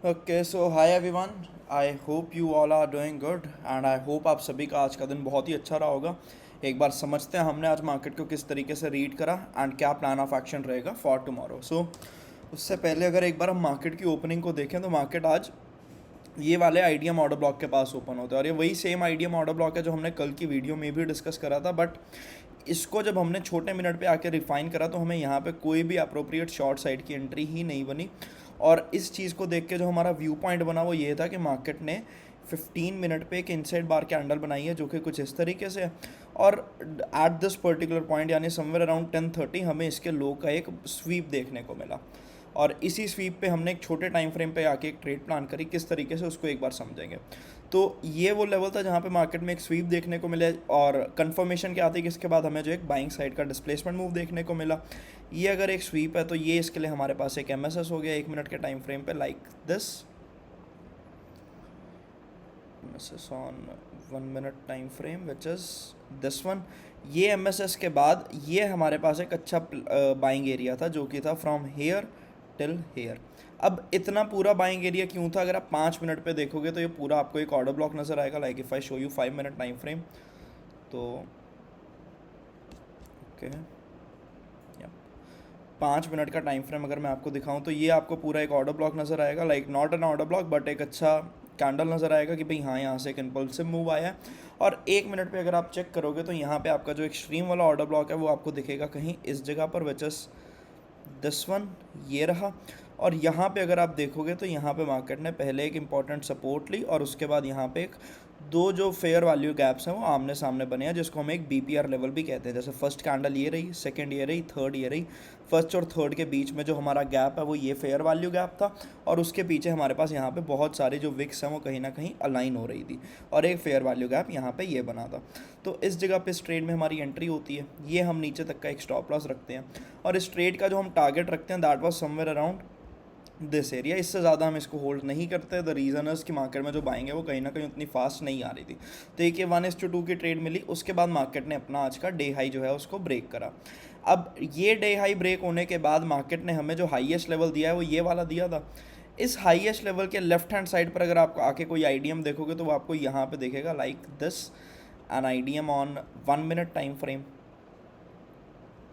Okay so hi everyone. I hope you all are doing good and I hope आप सभी का आज का दिन बहुत ही अच्छा रहा होगा। एक बार समझते हैं हमने आज मार्केट को किस तरीके से रीड करा एंड क्या प्लान ऑफ एक्शन रहेगा फॉर टुमारो। सो उससे पहले अगर एक बार हम मार्केट की ओपनिंग को देखें तो मार्केट आज ये वाले आइडियम ऑर्डर ब्लॉक के पास ओपन होता है और ये वही सेम आइडियम ऑर्डर ब्लॉक है जो हमने कल की वीडियो में भी डिस्कस करा था। बट इसको जब हमने छोटे मिनट पे आके रिफाइन करा तो हमें यहाँ पे कोई भी अप्रोप्रिएट शॉर्ट साइड की एंट्री ही नहीं बनी। और इस चीज़ को देख के जो हमारा व्यू पॉइंट बना वो ये था कि मार्केट ने 15 मिनट पे एक इनसाइड बार कैंडल बनाई है जो कि कुछ इस तरीके से है। और एट दिस पर्टिकुलर पॉइंट यानी समवेयर अराउंड 10:30 हमें इसके लो का एक स्वीप देखने को मिला। और इसी स्वीप पे हमने एक छोटे टाइम फ्रेम पे आके एक ट्रेड प्लान करी, किस तरीके से उसको एक बार समझेंगे। तो ये वो लेवल था जहाँ पे मार्केट में एक स्वीप देखने को मिले और कंफर्मेशन के आते कि इसके बाद हमें जो एक बाइंग साइड का डिस्प्लेसमेंट मूव देखने को मिला। ये अगर एक स्वीप है तो ये इसके लिए हमारे पास एक एमएसएस हो गया 1 मिनट के टाइम फ्रेम पे, like this MSS on 1 minute time frame which is this one. ये एमएसएस के बाद ये हमारे पास एक अच्छा बाइंग एरिया था जो कि था फ्रॉम हेयर टिल हेयर। अब इतना पूरा बाइंग एरिया क्यों था? अगर आप 5 मिनट पे देखोगे तो ये पूरा आपको एक ऑर्डर ब्लॉक नज़र आएगा। Like if I show you 5 minute time frame तो ओके, 5 मिनट का टाइम फ्रेम अगर मैं आपको दिखाऊं तो ये आपको पूरा एक ऑर्डर ब्लॉक नज़र आएगा। Like not an order block but एक अच्छा कैंडल नज़र आएगा कि भाई हाँ यहाँ से एक इम्पल्सिव मूव आया है। और 1 मिनट पे अगर आप चेक करोगे तो यहाँ पे आपका जो एक्सट्रीम वाला ऑर्डर ब्लॉक है वो आपको दिखेगा कहीं इस जगह पर, विच इज़ दिस वन, ये रहा। और यहाँ पे अगर आप देखोगे तो यहाँ पे मार्केट ने पहले एक इम्पॉर्टेंट सपोर्ट ली और उसके बाद यहाँ पे एक दो जो फेयर वैल्यू गैप्स हैं वो आमने सामने बने हैं जिसको हम एक बीपीआर लेवल भी कहते हैं। जैसे फर्स्ट कैंडल ये रही, सेकंड ये रही, थर्ड ये रही। फर्स्ट और थर्ड के बीच में जो हमारा गैप है वो ये फेयर वैल्यू गैप था और उसके पीछे हमारे पास यहाँ पे बहुत सारी जो विक्स हैं वो कहीं ना कहीं अलाइन हो रही थी और एक फेयर वैल्यू गैप यहाँ पे ये बना था। तो इस जगह पे इस ट्रेड में हमारी एंट्री होती है, ये हम नीचे तक का एक स्टॉप लॉस रखते हैं और इस ट्रेड का जो हम टारगेट रखते हैं that was somewhere around this area. इससे ज़्यादा हम इसको होल्ड नहीं करते। द रीज़न इज़ कि मार्केट में जो बाइंग है वो कहीं ना कहीं उतनी फास्ट नहीं आ रही थी। तो एक ये 1:2 की ट्रेड मिली, उसके बाद मार्केट ने अपना आज का डे हाई जो है उसको ब्रेक करा। अब ये डे हाई ब्रेक होने के बाद मार्केट ने हमें जो हाईएस्ट लेवल दिया है वो ये वाला दिया था। इस हाईएस्ट लेवल के लेफ्ट हैंड साइड पर अगर आप आके कोई आईडीएम देखोगे तो वो आपको यहाँ पे दिखेगा, like this an IDM on 1 minute time frame,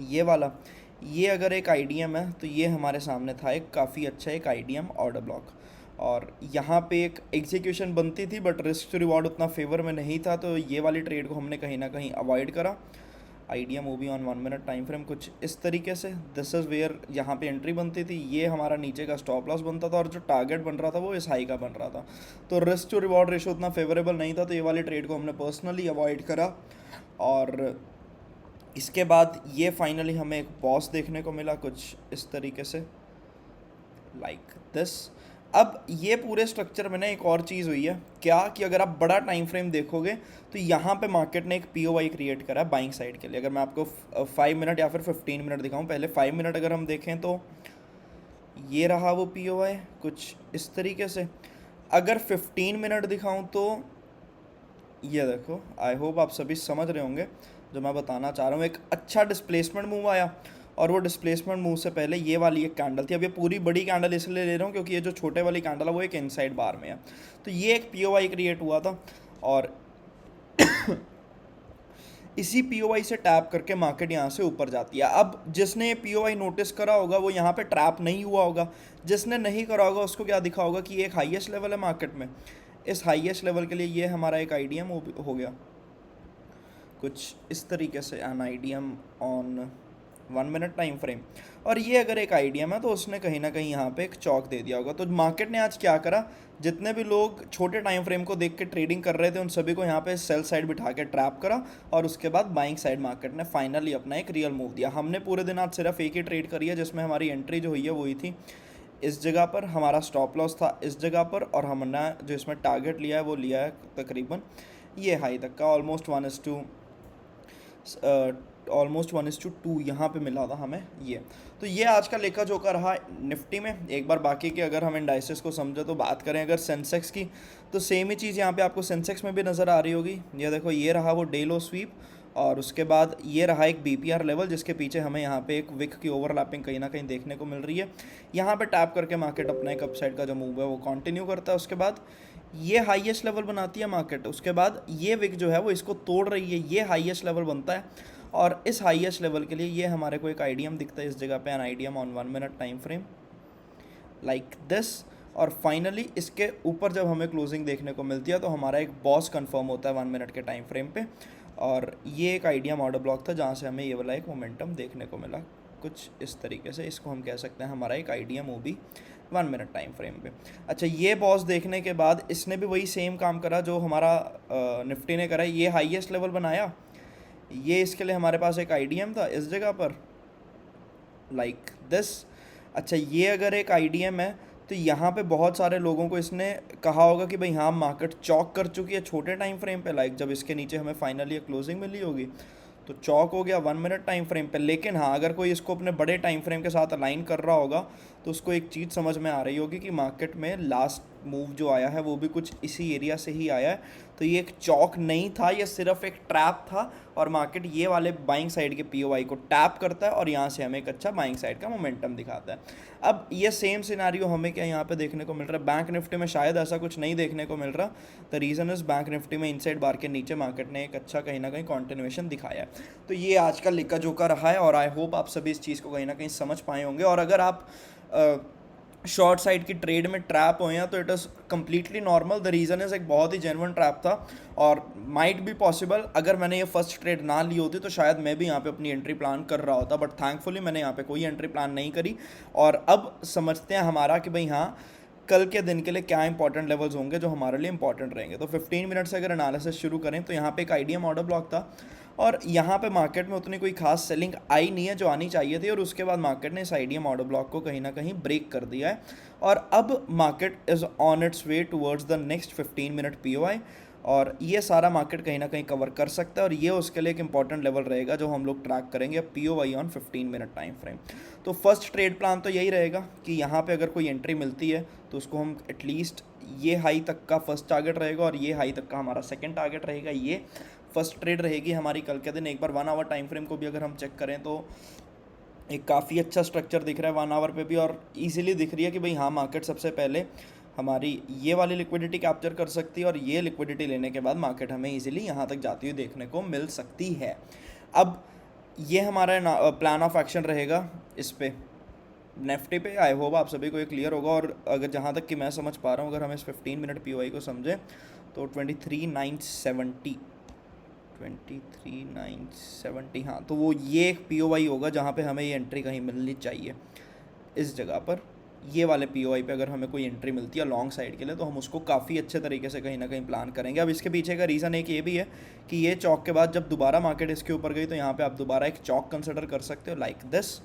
ये वाला। ये अगर एक आईडीएम है तो ये हमारे सामने था एक काफ़ी अच्छा एक आईडीएम ऑर्डर ब्लॉक और यहाँ पे एक एग्जीक्यूशन बनती थी बट रिस्क टू रिवॉर्ड उतना फेवर में नहीं था तो ये वाली ट्रेड को हमने कहीं ना कहीं अवॉइड करा। आईडीएम वो भी ऑन 1 मिनट टाइम फ्रेम कुछ इस तरीके से, दिस इज़ वेयर यहाँ पे एंट्री बनती थी, ये हमारा नीचे का स्टॉप लॉस बनता था और जो टारगेट बन रहा था वो इस हाई का बन रहा था। तो रिस्क टू रिवॉर्ड रेशो उतना फेवरेबल नहीं था तो ये वाली ट्रेड को हमने पर्सनली अवॉइड करा। और इसके बाद ये फाइनली हमें एक बॉस देखने को मिला कुछ इस तरीके से, लाइक दिस। अब ये पूरे स्ट्रक्चर में ना एक और चीज़ हुई है क्या कि अगर आप बड़ा टाइम फ्रेम देखोगे तो यहाँ पे मार्केट ने एक पीओवाई क्रिएट करा है बाइंग साइड के लिए। अगर मैं आपको 5 मिनट या फिर 15 मिनट दिखाऊं, पहले 5 मिनट अगर हम देखें तो ये रहा वो पीओवाई कुछ इस तरीके से। अगर 15 मिनट दिखाऊं तो ये देखो, आई होप आप सभी समझ रहे होंगे जो मैं बताना चाह रहा हूँ। एक अच्छा डिस्प्लेसमेंट मूव आया और वो डिस्प्लेसमेंट मूव से पहले ये वाली एक कैंडल थी। अब ये पूरी बड़ी कैंडल इसलिए ले रहा हूँ क्योंकि ये जो छोटे वाली कैंडल है वो एक इनसाइड बार में है। तो ये एक पीओवाई क्रिएट हुआ था और इसी पीओवाई से टैप करके मार्केट यहाँ से ऊपर जाती है। अब जिसने ये पीओवाई नोटिस करा होगा वो यहाँ पे ट्रैप नहीं हुआ होगा, जिसने नहीं करा होगा उसको क्या दिखा होगा कि ये एक हाईएस्ट लेवल है मार्केट में। इस हाईएस्ट लेवल के लिए ये हमारा एक आईडीएम हो गया कुछ इस तरीके से, an IDM on 1 minute time frame. और ये अगर एक आईडीएम है तो उसने कहीं ना कहीं यहाँ पे एक चौक दे दिया होगा। तो मार्केट ने आज क्या करा, जितने भी लोग छोटे टाइम फ्रेम को देख के ट्रेडिंग कर रहे थे उन सभी को यहाँ पे सेल साइड बिठा के ट्रैप करा और उसके बाद बाइंग साइड मार्केट ने फाइनली अपना एक रियल मूव दिया। हमने पूरे दिन आज सिर्फ एक ही ट्रेड करी है जिसमें हमारी एंट्री जो हुई है वही थी इस जगह पर, हमारा स्टॉप लॉस था इस जगह पर और हमने जो इसमें टारगेट लिया है वो लिया है तकरीबन ये हाई तक का, ऑलमोस्ट 1:2 यहाँ पे मिला था हमें ये। तो ये आज का लेखा जोखा रहा निफ्टी में। एक बार बाकी के अगर हम इंडाइसेस को समझे तो बात करें अगर सेंसेक्स की तो सेम ही चीज़ यहाँ पे आपको सेंसेक्स में भी नज़र आ रही होगी। ये देखो, ये रहा वो डे लो स्वीप और उसके बाद ये रहा एक BPR लेवल, जिसके पीछे हमें यहाँ पे एक विक की ओवरलैपिंग कहीं ना कहीं देखने को मिल रही है। यहाँ पे टैप करके मार्केट अपना एक अपसाइड का जो मूव है वो कंटिन्यू करता है। उसके बाद ये हाईएस्ट लेवल बनाती है मार्केट, उसके बाद ये विक जो है वो इसको तोड़ रही है, ये हाईएस्ट लेवल बनता है। और इस हाईएस्ट लेवल के लिए ये हमारे को एक आईडीएम दिखता है इस जगह पे, an IDM on 1 minute time frame like this. और फाइनली इसके ऊपर जब हमें क्लोजिंग देखने को मिलती है तो हमारा एक बॉस कंफर्म होता है 1 मिनट के टाइम फ्रेम पे। और ये एक आईडीएम ऑर्डर ब्लॉक था जहाँ से हमें ये वाला एक मोमेंटम देखने को मिला कुछ इस तरीके से। इसको हम कह सकते हैं हमारा एक IDM OB 1 minute time frame पे। अच्छा, ये बॉस देखने के बाद इसने भी वही सेम काम करा जो हमारा निफ्टी ने करा। ये हाईएस्ट लेवल बनाया, ये इसके लिए हमारे पास एक आईडीएम था इस जगह पर लाइक दिस। अच्छा, ये अगर एक आईडीएम है तो यहाँ पे बहुत सारे लोगों को इसने कहा होगा कि भाई हाँ मार्केट चौक कर चुकी है छोटे टाइम फ्रेम पे, लाइक जब इसके नीचे हमें फाइनली एक क्लोजिंग मिली होगी तो चौक हो गया 1 मिनट टाइम फ्रेम पे। लेकिन हाँ, अगर कोई इसको अपने बड़े टाइम फ्रेम के साथ अलाइन कर रहा होगा तो उसको एक चीज़ समझ में आ रही होगी कि मार्केट में लास्ट मूव जो आया है वो भी कुछ इसी एरिया से ही आया है। तो ये एक चौक नहीं था, ये सिर्फ एक ट्रैप था और मार्केट ये वाले बाइंग साइड के POI को टैप करता है और यहाँ से हमें एक अच्छा बाइंग साइड का मोमेंटम दिखाता है। अब ये सेम सिनेरियो हमें क्या यहाँ पे देखने को मिल रहा है, बैंक निफ्टी में शायद ऐसा कुछ नहीं देखने को मिल रहा। The reason is bank Nifty में इनसाइड बार के नीचे मार्केट ने एक अच्छा कहीं ना कहीं कॉन्टिन्यूएशन दिखाया है। तो ये आज का लिक्का जोका रहा है और आई होप आप सभी इस चीज़ को कहीं ना कहीं समझ पाए होंगे। और अगर आप शॉर्ट साइड की ट्रेड में ट्रैप हो या तो it is completely normal. The reason is एक बहुत ही जेन्युइन ट्रैप था और माइट बी पॉसिबल अगर मैंने ये फर्स्ट ट्रेड ना ली होती तो शायद मैं भी यहाँ पे अपनी एंट्री प्लान कर रहा होता, बट थैंकफुली मैंने यहाँ पे कोई एंट्री प्लान नहीं करी। और अब समझते हैं हमारा कि भाई हाँ कल के दिन के लिए क्या इंपॉर्टेंट लेवल्स होंगे जो हमारे लिए इंपॉर्टेंट रहेंगे। तो 15 मिनट से अगर एनालिसिस शुरू करें तो यहाँ पे एक आईडीएम ऑर्डर ब्लॉक था और यहाँ पे मार्केट में उतनी कोई खास सेलिंग आई नहीं है जो आनी चाहिए थी। और उसके बाद मार्केट ने इस आईडीएम ऑर्डर ब्लॉक को कहीं ना कहीं ब्रेक कर दिया है और अब market is on it's way towards the next 15 minute POI। और ये सारा मार्केट कहीं ना कहीं कवर कर सकता है और ये उसके लिए एक इंपॉर्टेंट लेवल रहेगा जो हम लोग ट्रैक करेंगे POI on 15 minute time frame. तो फर्स्ट ट्रेड प्लान तो यही रहेगा कि यहाँ पे अगर कोई एंट्री मिलती है तो उसको हम एटलीस्ट ये हाई तक का फर्स्ट टारगेट रहेगा और ये हाई तक का हमारा सेकंड टारगेट रहेगा। ये फर्स्ट ट्रेड रहेगी हमारी कल के दिन। एक बार 1 आवर टाइम फ्रेम को भी अगर हम चेक करें तो एक काफ़ी अच्छा स्ट्रक्चर दिख रहा है 1 आवर पे भी और इजीली दिख रही है कि भाई हाँ मार्केट सबसे पहले हमारी ये वाली लिक्विडिटी कैप्चर कर सकती है और ये लिक्विडिटी लेने के बाद मार्केट हमें इजीली यहाँ तक जाती हुई देखने को मिल सकती है। अब ये हमारा प्लान ऑफ एक्शन रहेगा इस पे निफ्टी पे। आई होप आप सभी को ये क्लियर होगा। और अगर जहाँ तक कि मैं समझ पा रहा हूँ अगर हम इस 15 मिनट POI को समझें तो 23,970 हाँ, तो वो ये एक POI होगा जहाँ पे हमें ये एंट्री कहीं मिलनी चाहिए। इस जगह पर ये वाले POI पे अगर हमें कोई एंट्री मिलती है लॉन्ग साइड के लिए तो हम उसको काफ़ी अच्छे तरीके से कहीं ना कहीं प्लान करेंगे। अब इसके पीछे का रीज़न एक ये भी है कि ये चौक के बाद जब दोबारा मार्केट इसके ऊपर गई तो यहाँ पे आप दोबारा एक चौक कंसिडर कर सकते हो like this,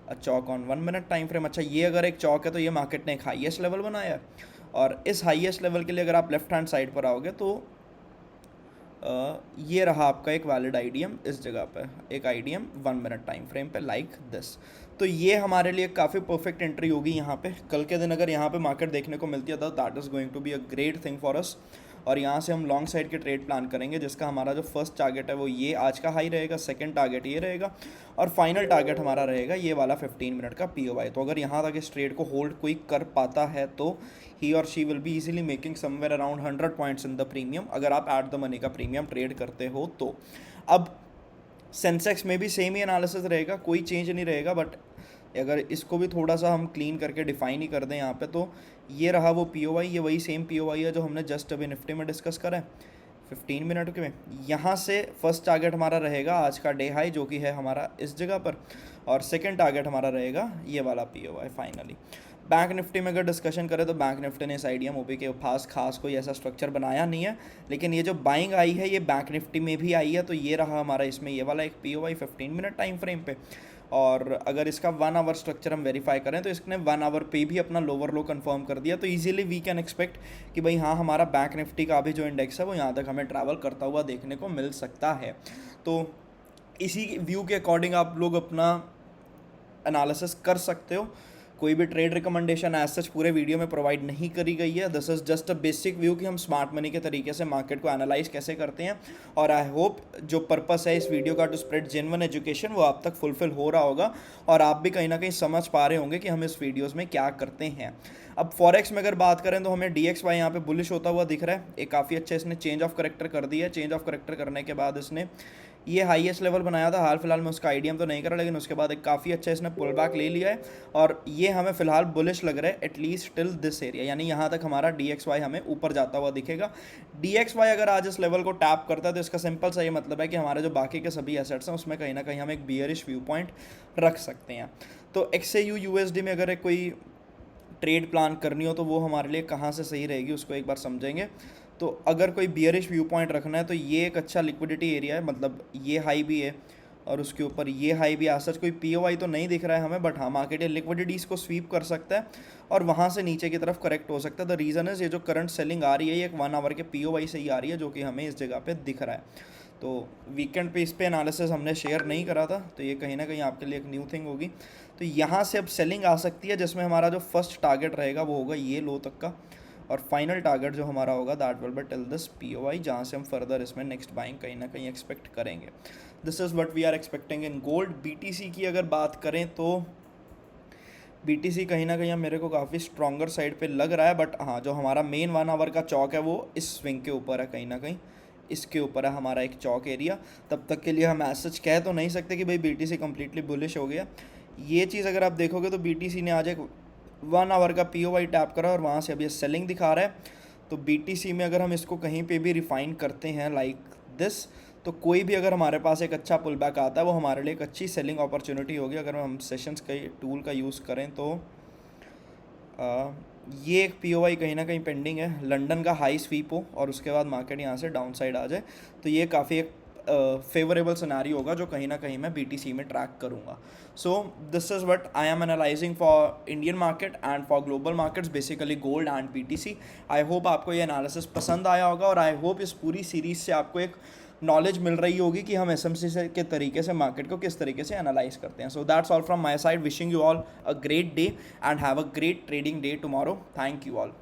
a Chowk on 1 minute time frame. अच्छा, ये अगर एक चौक है तो ये मार्केट ने एक हाईएस्ट लेवल बनाया है और इस हाईएस्ट लेवल के लिए अगर आप लेफ्ट हैंड साइड पर आओगे तो ये रहा आपका एक वैलिड आईडीएम इस जगह पे, एक आईडीएम 1 मिनट टाइम फ्रेम पे लाइक दिस। तो ये हमारे लिए काफ़ी परफेक्ट एंट्री होगी यहाँ पे। कल के दिन अगर यहाँ पे मार्केट देखने को मिलती है तो that is going to be a great thing for us. और यहाँ से हम लॉन्ग साइड के ट्रेड प्लान करेंगे जिसका हमारा जो फर्स्ट टारगेट है वो ये आज का हाई रहेगा, सेकंड टारगेट ये रहेगा और फाइनल टारगेट हमारा रहेगा ये वाला 15 मिनट का POI। तो अगर यहाँ तक इस ट्रेड को होल्ड कोई कर पाता है तो ही और she will be easily making somewhere around 100 points in the premium, अगर आप एट द मनी का प्रीमियम ट्रेड करते हो तो। अब सेंसेक्स में भी सेम ही एनालिसिस रहेगा, कोई चेंज नहीं रहेगा, बट अगर इसको भी थोड़ा सा हम क्लीन करके डिफाइन ही कर दें यहाँ पे तो ये रहा वो POI, ये वही सेम POI है जो हमने जस्ट अभी निफ्टी में डिस्कस करा है 15 मिनट के में। यहाँ से फर्स्ट टारगेट हमारा रहेगा आज का डे हाई जो कि है हमारा इस जगह पर और सेकंड टारगेट हमारा रहेगा ये वाला POI फाइनली। बैंक निफ्टी में अगर डिस्कशन करें तो बैंक निफ्टी ने इस आईडीएम OB के पास खास कोई ऐसा स्ट्रक्चर बनाया नहीं है, लेकिन ये जो बाइंग आई है ये बैंक निफ्टी में भी आई है। तो ये रहा हमारा इसमें ये वाला एक POI 15 मिनट टाइम फ्रेम पे। और अगर इसका 1 आवर स्ट्रक्चर हम वेरीफाई करें तो इसने 1 आवर पे भी अपना लोअर लो कंफर्म कर दिया। तो इजीली वी कैन एक्सपेक्ट कि भाई हाँ हमारा बैंक निफ्टी का भी जो इंडेक्स है वो यहाँ तक हमें ट्रैवल करता हुआ देखने को मिल सकता है। तो इसी व्यू के अकॉर्डिंग आप लोग अपना एनालिसिस कर सकते हो। कोई भी ट्रेड रिकमेंडेशन एज सच पूरे वीडियो में प्रोवाइड नहीं करी गई है। This is just a basic view कि हम स्मार्ट मनी के तरीके से मार्केट को एनालाइज कैसे करते हैं, और आई होप जो पर्पस है इस वीडियो का टू स्प्रेड जेन्युइन एजुकेशन वो आप तक फुलफिल हो रहा होगा, और आप भी कहीं ना कहीं समझ पा रहे होंगे कि हम इस वीडियोज़ में क्या करते हैं। अब फॉरेक्स में अगर बात करें तो हमें DXY यहाँ पे बुलिश होता हुआ दिख रहा है। एक काफ़ी अच्छा इसने चेंज ऑफ करेक्टर कर दिया है। चेंज ऑफ करेक्टर करने के बाद इसने ये हाईएस्ट लेवल बनाया था, हाल फिलहाल में उसका आईडीएम तो नहीं करा, लेकिन उसके बाद एक काफ़ी अच्छा इसने पुल बैक ले लिया है, और ये हमें फिलहाल बुलिश लग रहा है एटलीस्ट टिल दिस एरिया, यानी यहाँ तक हमारा DXY हमें ऊपर जाता हुआ दिखेगा। DXY अगर आज इस लेवल को टैप करता है तो इसका सिंपल सा ये मतलब है कि हमारे जो बाकी के सभी एसेट्स हैं उसमें कहीं ना कहीं हम एक बियरिश व्यू पॉइंट रख सकते हैं। तो XAU USD में अगर कोई ट्रेड प्लान करनी हो तो वो हमारे लिए कहाँ से सही रहेगी उसको एक बार समझेंगे। तो अगर कोई बियरिश व्यू पॉइंट रखना है तो ये एक अच्छा लिक्विडिटी एरिया है, मतलब ये हाई भी है और उसके ऊपर ये हाई भी। आज सच कोई POI तो नहीं दिख रहा है हमें, बट हाँ मार्केट ये लिक्विडिटीज़ को स्वीप कर सकता है और वहाँ से नीचे की तरफ करेक्ट हो सकता है। द रीज़न इज़ ये जो करंट सेलिंग आ रही है ये एक 1 आवर के POI से ही आ रही है, जो कि हमें इस जगह पे दिख रहा है। तो वीकेंड पे इस पे एनालिसिस हमने शेयर नहीं करा था, तो ये कहीं ना कहीं आपके लिए एक न्यू थिंग होगी। तो यहाँ से अब सेलिंग आ सकती है, जिसमें हमारा जो फर्स्ट टारगेट रहेगा वो होगा ये लो तक का, और फाइनल टारगेट जो हमारा होगा that will be till this POI, जहाँ से हम फर्दर इसमें नेक्स्ट बाइंग कहीं ना कहीं एक्सपेक्ट करेंगे। This is what we are expecting in gold. BTC की अगर बात करें तो BTC कहीं ना कहीं मेरे को काफ़ी स्ट्रॉन्गर साइड पे लग रहा है, बट हाँ जो हमारा मेन 1 आवर का चौक है वो इस स्विंग के ऊपर है, कहीं ना कहीं इसके ऊपर है हमारा एक चौक एरिया। तब तक के लिए हम ऐसा कह तो नहीं सकते कि भाई BTC कम्प्लीटली बुलिश हो गया। ये चीज़ अगर आप देखोगे तो BTC ने आज एक 1 आवर का POI टैप करा और वहाँ से अभी सेलिंग दिखा रहा है। तो BTC में अगर हम इसको कहीं पे भी रिफाइन करते हैं लाइक दिस, तो कोई भी अगर हमारे पास एक अच्छा पुल बैक आता है वो हमारे लिए एक अच्छी सेलिंग अपॉर्चुनिटी होगी। अगर हम सेशंस के टूल का यूज़ करें तो ये एक POI कहीं ना कहीं पेंडिंग है, लंदन का हाई स्वीप हो और उसके बाद मार्केट यहाँ से डाउन साइड आ जाए, तो ये काफ़ी एक फेवरेबल सिनेरियो होगा जो कहीं ना कहीं मैं BTC में ट्रैक करूँगा। So this is what I am analysing for Indian market and for global markets, basically gold and BTC। I hope आपको ये एनालिसिस पसंद आया होगा, और आई होप इस पूरी सीरीज़ से आपको एक नॉलेज मिल रही होगी कि हम SMC से के तरीके से मार्केट को किस तरीके से एनालाइज करते हैं। So that's all from my side, wishing you all a great day and have a great trading day tomorrow. Thank you all.